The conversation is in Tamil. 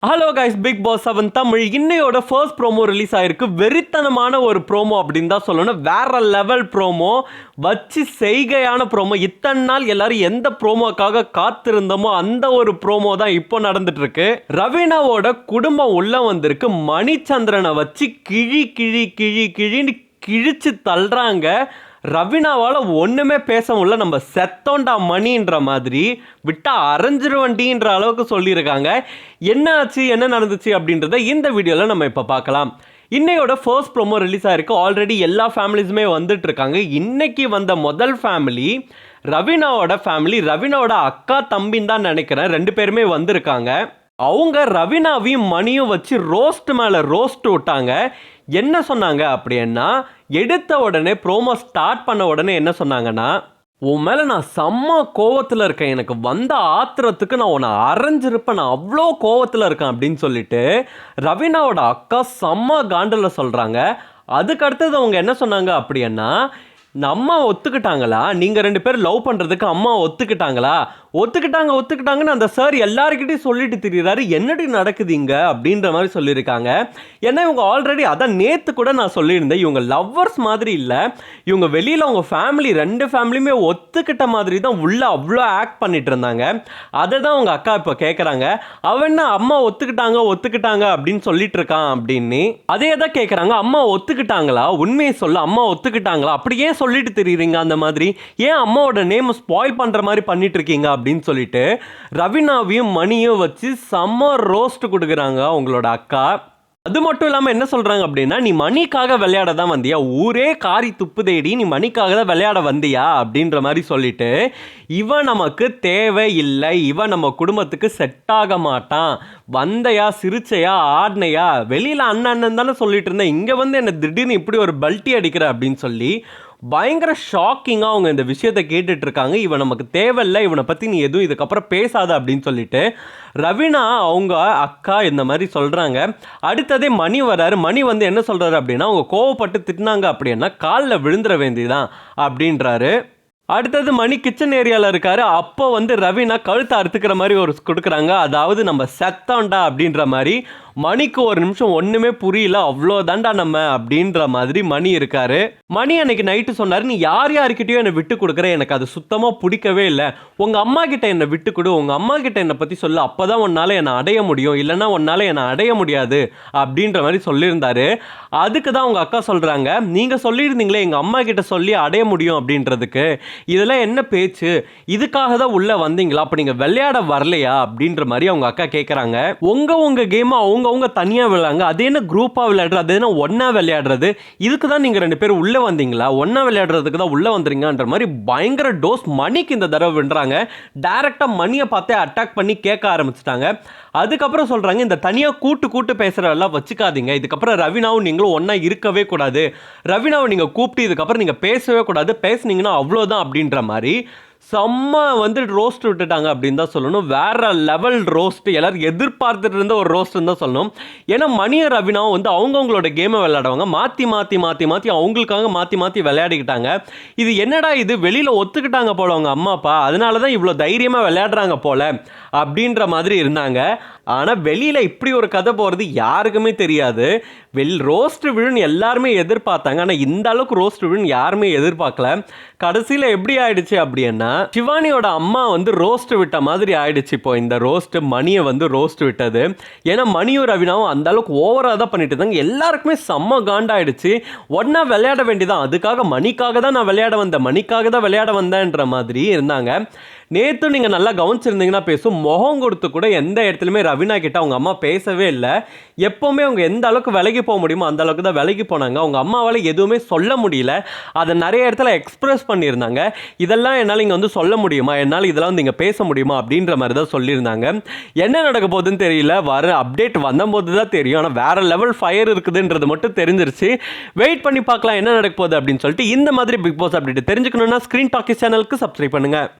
Hello guys, Bigg Boss 7 Tamil இன்னையோட ஃபர்ஸ்ட் ப்ரோமோ ரிலீஸ் ஆயிருக்கு. வெறித்தனமான ஒரு ப்ரோமோ அப்படின்னு தான் சொல்லணும். வேற லெவல் ப்ரோமோ, வச்சு செய்கையான ப்ரோமோ. இத்தனை நாள் எல்லாரும் எந்த ப்ரோமோக்காக காத்திருந்தோமோ அந்த ஒரு ப்ரோமோ தான் இப்போ நடந்துட்டு இருக்கு. ரவீனாவோட குடும்பம் உள்ள வந்திருக்கு. மணிச்சந்திரனை வச்சு கிழி கிழி கிழி கிழின்னு கிழிச்சு தள்ளுறாங்க. ரவீனாவால் ஒன்றுமே பேச முடியல. நம்ம செத்தோண்டா மணின்ற மாதிரி விட்டா அரைஞ்சிருவண்டின்ற அளவுக்கு சொல்லியிருக்காங்க. என்ன ஆச்சு, என்ன நடந்துச்சு அப்படின்றத இந்த வீடியோவில் நம்ம இப்போ பார்க்கலாம். இன்னையோட ஃபர்ஸ்ட் ப்ரோமோ ரிலீஸ் ஆயிருக்கு. ஆல்ரெடி எல்லா ஃபேமிலிஸுமே வந்துட்டு இருக்காங்க. இன்னைக்கு வந்த முதல் ஃபேமிலி ரவீனாவோட ஃபேமிலி. ரவீனாவோட அக்கா தம்பின்னு தான் நினைக்கிறேன். 2 பேருமே வந்திருக்காங்க. அவங்க ரவீனாவையும் மணியும் வச்சு ரோஸ்ட் மேலே ரோஸ்ட் விட்டாங்க. என்ன சொன்னாங்க அப்படின்னா, எடுத்த உடனே ப்ரோமோ ஸ்டார்ட் பண்ண உடனே என்ன சொன்னாங்கன்னா, உன் மேலே நான் செம்ம கோவத்தில் இருக்கேன், எனக்கு வந்த ஆத்திரத்துக்கு நான் உன்னை அரைஞ்சிருப்பேன், நான் அவ்வளோ கோவத்தில் இருக்கேன் அப்படின்னு சொல்லிட்டு ரவீனாவோட அக்கா செம்ம காண்டில் சொல்கிறாங்க. அதுக்கு அடுத்தது அவங்க என்ன சொன்னாங்க அப்படின்னா, அம்மா ஒத்துக்கிட்டாங்களா, நீங்கள் 2 பேர் லவ் பண்ணுறதுக்கு அம்மா ஒத்துக்கிட்டாங்களா, ஒத்துக்கிட்டாங்கன்னு அந்த சார் எல்லாருக்கிட்டையும் சொல்லிட்டு திரியிறாரு. என்னடி நடக்குது இங்கே அப்படின்ற மாதிரி சொல்லியிருக்காங்க. ஏன்னா இவங்க ஆல்ரெடி அதான் நேற்று கூட நான் சொல்லியிருந்தேன், இவங்க லவ்வர்ஸ் மாதிரி இல்லை, இவங்க வெளியில் அவங்க ஃபேமிலி 2 ஃபேமிலியுமே ஒத்துக்கிட்ட மாதிரி தான் உள்ள அவ்வளோ ஆக்ட் பண்ணிட்டு இருந்தாங்க. அதை தான் அவங்க அக்கா இப்போ கேட்குறாங்க. அவன் அம்மா ஒத்துக்கிட்டாங்க அப்படின்னு சொல்லிட்டு இருக்கான் அப்படின்னு அதே தான் கேட்குறாங்க. அம்மா ஒத்துக்கிட்டாங்களா, உண்மையை சொல்ல, அம்மா ஒத்துக்கிட்டாங்களா, அப்படியே சொல்லிட்டு தெரியுறீங்க அந்த மாதிரி, ஏன் அம்மாவோட நேம் ஸ்பாயில் பண்ணுற மாதிரி பண்ணிட்டு இருக்கீங்க அப்படின்னு சொல்லிட்டு ரவீனாவையும் மணியும் வச்சு செம்ம ரோஸ்ட் கொடுக்குறாங்க அவங்களோட அக்கா. அது மட்டும் இல்லாமல் என்ன சொல்கிறாங்க அப்படின்னா, நீ மணிக்காக விளையாட தான் வந்தியா, ஊரே காரி துப்பு தேடி நீ மணிக்காக தான் விளையாட வந்தியா அப்படின்ற மாதிரி சொல்லிட்டு, இவன் நமக்கு தேவை இல்லை, இவன் நம்ம குடும்பத்துக்கு செட் ஆக மாட்டான், வந்தையா சிரிச்சையா ஆடினையா, வெளியில் அண்ணன் தானே சொல்லிட்டு இருந்தேன், இங்கே வந்து என்ன திடீர்னு இப்படி ஒரு பல்ட்டி அடிக்கிற அப்படின்னு சொல்லி பயங்கர ஷாக்கிங்காக அவங்க இந்த விஷயத்தை கேட்டுட்ருக்காங்க. இவன் நமக்கு தேவையில்லை, இவனை பற்றி நீ எதுவும் இதுக்கப்புறம் பேசாத அப்படின்னு சொல்லிட்டு ரவீனா அவங்க அக்கா இந்த மாதிரி சொல்கிறாங்க. அடுத்ததே மணி வராரு. மணி வந்து என்ன சொல்கிறாரு அப்படின்னா, அவங்க கோவப்பட்டு திட்டினாங்க அப்படின்னா காலில் விழுந்துட வேண்டியதான் அப்படின்றாரு. அடுத்தது மணி கிச்சன் ஏரியாவில் இருக்காரு. அப்போ வந்து ரவீனா கழுத்தை அறுத்துக்கிற மாதிரி ஒரு கொடுக்குறாங்க. அதாவது நம்ம செத்தோண்டா அப்படின்ற மாதிரி. மணிக்கு ஒரு நிமிஷம் ஒன்றுமே புரியல, அவ்வளோ தாண்டா நம்ம அப்படின்ற மாதிரி மணி இருக்காரு. மணி அன்னைக்கு நைட்டு சொன்னார், நீ யார்கிட்டயோ என்னை விட்டு கொடுக்குற, எனக்கு அது சுத்தமாக பிடிக்கவே இல்லை, உங்கள் அம்மா கிட்ட என்னை விட்டு கொடு, உங்கள் அம்மா கிட்ட என்னை பற்றி சொல்லு, அப்போ தான் உன்னால் என்னை அடைய முடியும், இல்லைன்னா உன்னால் என்னை அடைய முடியாது அப்படின்ற மாதிரி சொல்லியிருந்தாரு. அதுக்கு தான் உங்கள் அக்கா சொல்கிறாங்க, நீங்கள் சொல்லியிருந்தீங்களே எங்கள் அம்மா கிட்ட சொல்லி அடைய முடியும் அப்படின்றதுக்கு, இதெல்லாம் என்ன பேச்சு, இதுக்காக தான் உள்ளே வந்தீங்களா, அப்போ நீங்கள் விளையாட வரலையா அப்படின்ற மாதிரி அவங்க அக்கா கேட்குறாங்க. உங்கள் கேமை அவங்க தனியாக விளையாடுங்க, அது என்ன குரூப்பாக விளையாடுறது, அது என்ன ஒன்றா விளையாடுறது, இதுக்கு தான் நீங்கள் 2 பேரும் உள்ளே வந்தீங்களா, ஒன்றா விளையாடுறதுக்கு தான் உள்ளே வந்துறீங்கன்ற மாதிரி பயங்கர டோஸ் மணிக்கு இந்த தடவை விடுறாங்க. டைரெக்டாக மணியை பார்த்தே அட்டாக் பண்ணி கேட்க ஆரம்பிச்சிட்டாங்க. அதுக்கப்புறம் சொல்கிறாங்க, இந்த தனியாக கூட்டு பேசுகிறதெல்லாம் வச்சுக்காதீங்க, இதுக்கப்புறம் ரவீனாவும் நீங்களும் ஒன்றா இருக்கவே கூடாது, ரவீனாவை நீங்கள் கூப்பிட்டு இதுக்கப்புறம் நீங்கள் பேசவே கூடாது, பேசுனீங்கன்னா அவ்வளோதான் அப்படின்ற மாதிரி செம்ம வந்து ரோஸ்ட் விட்டுட்டாங்க அப்படின்னு தான் சொல்லணும். வேற லெவல் ரோஸ்ட், எல்லாரும் எதிர்பார்த்துட்டு இருந்த ஒரு ரோஸ்ட்னு தான் சொல்லணும். ஏன்னா மணியும் ரவீனாவும் வந்து அவங்கவுங்களோட கேமை விளையாடுவாங்க, மாற்றி அவங்களுக்காக மாற்றி விளையாடிக்கிட்டாங்க. இது என்னடா இது, வெளியில் ஒத்துக்கிட்டாங்க போல அவங்க அம்மா அப்பா, அதனால தான் இவ்வளோ தைரியமாக விளையாடுறாங்க போல அப்படின்ற மாதிரி இருந்தாங்க. ஆனால் வெளியில் இப்படி ஒரு கதை போகிறது யாருக்குமே தெரியாது. ரோஸ்ட் விழுன்னு எல்லாருமே எதிர்பார்த்தாங்க, ஆனால் இந்த அளவுக்கு ரோஸ்ட் விழுன்னு யாருமே எதிர்பார்க்கல. கடைசியில் எப்படி ஆயிடுச்சு அப்படின்னா, சிவானியோட அம்மா வந்து ரோஸ்ட் விட்ட மாதிரி ஆயிடுச்சு. இப்போ இந்த ரோஸ்ட் மணியை வந்து ரோஸ்ட் விட்டது. ஏன்னா மணியும் ரவீனாவும் அந்த அளவுக்கு ஓவராக தான் பண்ணிட்டு இருந்தாங்க. எல்லாருக்குமே செம்ம காண்டாயிடுச்சு. ஒன்றா விளையாட வேண்டியதான், அதுக்காக மணிக்காக தான் நான் விளையாட வந்தேன், மணிக்காக தான் விளையாட வந்தேன்ற மாதிரி இருந்தாங்க. நேற்று நீங்கள் நல்லா கவனிச்சிருந்தீங்கன்னா பேசும், முகம் கொடுத்து கூட எந்த இடத்துலையுமே ரவீனா கிட்ட அவங்க அம்மா பேசவே இல்லை. எப்போவுமே அவங்க எந்த அளவுக்கு விலகி போக முடியுமோ அந்த அளவுக்கு தான் விலகி போனாங்க. அவங்க அம்மாவால் எதுவுமே சொல்ல முடியல, அதை நிறைய இடத்துல எக்ஸ்பிரஸ் பண்ணியிருந்தாங்க. இதெல்லாம் என்னால் இங்கே வந்து சொல்ல முடியுமா, என்னால் இதெல்லாம் வந்து இங்கே பேச முடியுமா அப்படின்ற மாதிரி தான் சொல்லியிருந்தாங்க. என்ன நடக்க போகுதுன்னு தெரியல, வர அப்டேட் வந்தபோது தான் தெரியும். ஆனால் வேறு லெவல் ஃபயர் இருக்குதுன்றது மட்டும் தெரிஞ்சிருச்சு. வெயிட் பண்ணி பார்க்கலாம் என்ன நடக்க போகுது அப்படின்னு சொல்லிட்டு. இந்த மாதிரி பிக் பாஸ் அப்டேட் தெரிஞ்சுக்கணுன்னா ஸ்க்ரீன் டாக்கிஸ் சேனலுக்கு சப்ஸ்கிரைப் பண்ணுங்கள்.